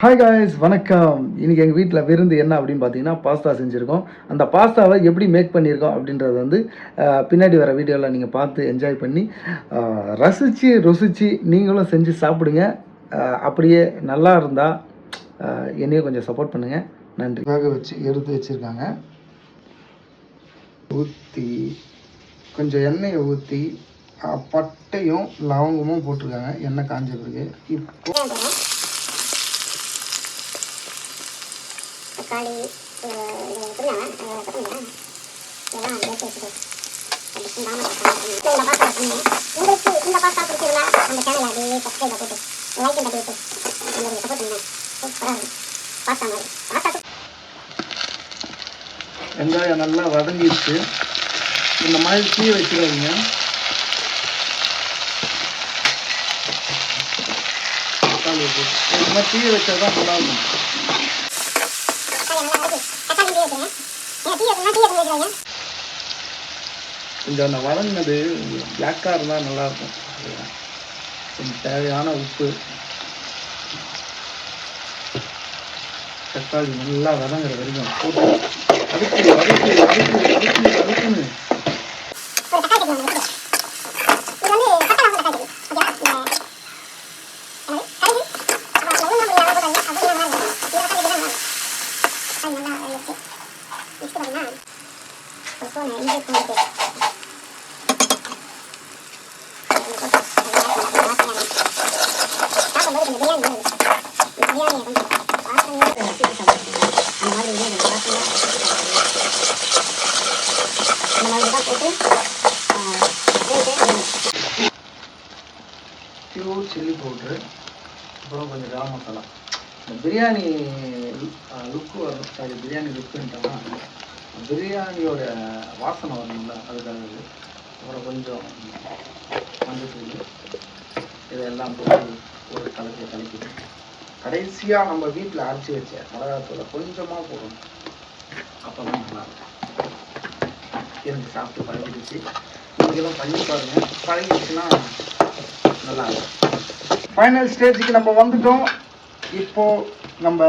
Hi guys, வணக்கம். இன்றைக்கி எங்கள் வீட்டில் விருந்து என்ன அப்படின்னு பார்த்தீங்கன்னா பாஸ்தா செஞ்சுருக்கோம். அந்த பாஸ்தாவை எப்படி மேக் பண்ணியிருக்கோம் அப்படின்றது வந்து பின்னாடி வர வீடியோவில் நீங்கள் பார்த்து என்ஜாய் பண்ணி ரசித்து ருசித்து நீங்களும் செஞ்சு சாப்பிடுங்க. அப்படியே நல்லா இருந்தால் என்னையும் கொஞ்சம் சப்போர்ட் பண்ணுங்கள். நன்றி. வேக வச்சு எடுத்து வச்சுருக்காங்க. ஊற்றி கொஞ்சம் எண்ணெயை ஊற்றி பட்டையும் லவங்கமும் போட்டிருக்காங்க. எண்ணெய் காஞ்ச பிறகு இப்போ தக்காளி புதினா கொத்தமல்லி இதெல்லாம் சேர்த்து வச்சுட்டு உங்களுக்கு இந்த பாஸ்தா பிடிச்சிருந்தா அந்த சேனலை அப்படியே சப்ஸ்கிரைப் போட்டு லைக் தட்டி விட்டு உங்களுக்கு சப்போர்ட் பண்ணுங்க. சூப்பராக இருக்கும் பாஸ்தா மாதிரி. பாஸ்தா வெங்காயம் நல்லா வதங்கிடுச்சு. இந்த மாதிரி தீய வச்சுக்காதீங்க. தக்காளி போட்டு இந்த மாதிரி தீய வச்சா தான் நல்லாயிருக்கும். கொஞ்சம் அந்த வதங்கினது பிளாக்காக இருந்தால் நல்லாயிருக்கும். கொஞ்சம் தேவையான உப்பு, தக்காளி நல்லா வதங்குற வரைக்கும் போட்டு அதுக்குன்னு பியூர் சில்லி பவுட்ரு, அப்புறம் கொஞ்சம் கரம் மசாலா. இந்த பிரியாணி லுக்கு வரும். சாரி, பிரியாணி லுக்குன்ட்டோம்னா பிரியாணியோட வாசனை வரணும்ல, அதுக்காக. அப்புறம் கொஞ்சம் மஞ்சள், இதெல்லாம் போட்டு ஒரு கலக்கிட்டு கடைசியாக நம்ம வீட்டில் அரைச்சி வச்ச மிளகாத்தூளை கொஞ்சமாக போடணும். அப்போ தான் நல்லாயிருக்கும். எனக்கு சாப்பிட்டு பழகிடுச்சு. நீங்களும் பண்ணி பாருங்கள். பழகிடுச்சுன்னா நல்லாயிருக்கும். ஃபைனல் ஸ்டேஜுக்கு நம்ம வந்துட்டோம். இப்போது நம்ம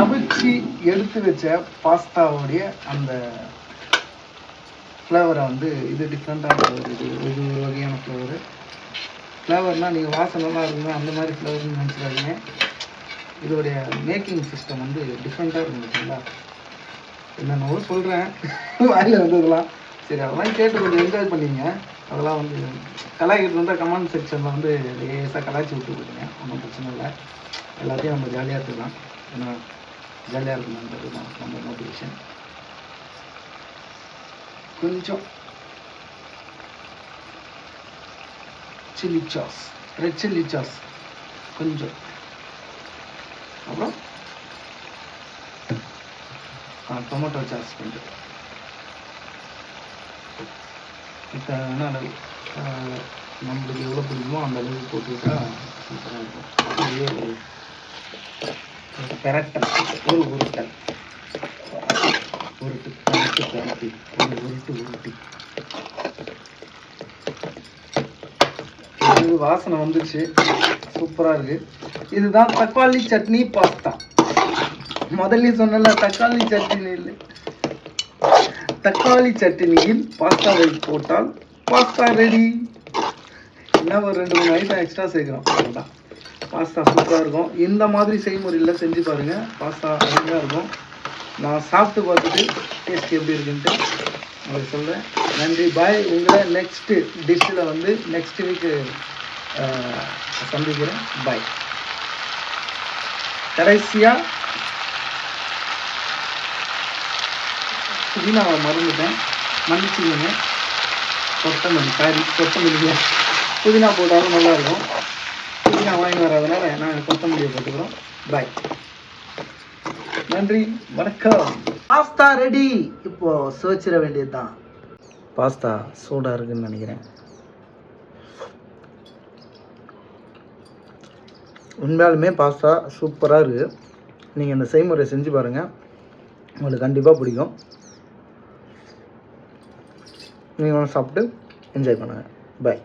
அவிச்சு எடுத்து வச்ச பாஸ்தாவோடைய அந்த ஃப்ளேவரை வந்து இது டிஃப்ரெண்ட்டான ஃப்ளேவர். இது ஒரு வகையான ஃப்ளேவர்னால் நீங்கள் வாசனைலாம் இருக்குங்க அந்த மாதிரி ஃப்ளேவர்னு நினச்சிடாதீங்க. இதோடைய மேக்கிங் சிஸ்டம் வந்து டிஃப்ரெண்ட்டாக இருந்துச்சுங்களா. என்னென்னவோ சொல்கிறேன் வாயில் வந்ததெல்லாம். சரி, அதெல்லாம் கேட்டு கொஞ்சம் என்ஜாய் பண்ணிங்க. அதெல்லாம் வந்து கலாய்க்கிட்டு இருந்தால் கமெண்ட் செக்ஷனில் வந்து லேசாக கலாய்ச்சி விட்டு கொடுங்க. ஒன்றும் பிரச்சனை இல்லை. எல்லாத்தையும் நம்ம ஜாலியாக இருக்கலாம். ஏன்னா ஜாலியாக இருக்கணுன்றது தான் நம்ம மோட்டிவேஷன். கொஞ்சம் chilli sauce, red chilli sauce கொஞ்சம், அப்புறம் டொமேட்டோ சாஸ் கொஞ்சம். இப்போ அளவு நம்மளுக்கு எவ்வளோ பிடிக்குமோ அந்த அளவுக்கு போட்டுக்கிட்டா சூப்பராக இருக்கும். அப்படியே ஒரு பெரட்டல், ஒரு உருட்டல், உருட்டு பெரட்டி உருட்டு. இது வாசனை வந்துச்சு, சூப்பராக இருக்குது. இதுதான் தக்காளி சட்னி பாஸ்தா. முதல்ல சொன்னல தக்காளி சட்னி இல்லை, தக்காளி சட்னியில் பாஸ்தாவை போட்டால் பாஸ்தா ரெடி. என்ன ஒரு 2-3 ஐட்டம் எக்ஸ்ட்ரா சேர்க்குறோம், அதுதான். பாஸ்தா சூப்பராக இருக்கும். இந்த மாதிரி செய்முறையில் செஞ்சு பாருங்கள். பாஸ்தா அருமையாக இருக்கும். நான் சாப்பிட்டு பார்த்துட்டு டேஸ்ட் எப்படி இருக்குன்ட்டு உங்களுக்கு சொல்கிறேன். நன்றி, பாய். உங்களை நெக்ஸ்ட்டு டிஷ்ஷில் வந்து நெக்ஸ்ட் வீக்கு சந்திக்கிறேன். பாய். கடைசியாக புதினாவை மறந்துட்டேன், மன்னிச்சுக்கோங்க. கொத்தமல்லி புதினா போட்டாலும் நல்லாயிருக்கும். புதினா வாங்கி வராதனால நாங்கள் கொத்தமல்லியை போட்டுக்கிறோம். பாய், நன்றி, வணக்கம். Pasta ready. இப்போது சுவைச்சிட வேண்டியது தான். பாஸ்தா சூடாக இருக்குதுன்னு நினைக்கிறேன். உண்மையாலுமே பாஸ்தா சூப்பராக இருக்குது. நீங்கள் இந்த செய்முறை செஞ்சு பாருங்கள், உங்களுக்கு கண்டிப்பாக பிடிக்கும். நீங்களும் சாப்பிட்டு என்ஜாய் பண்ணுங்கள். பாய்.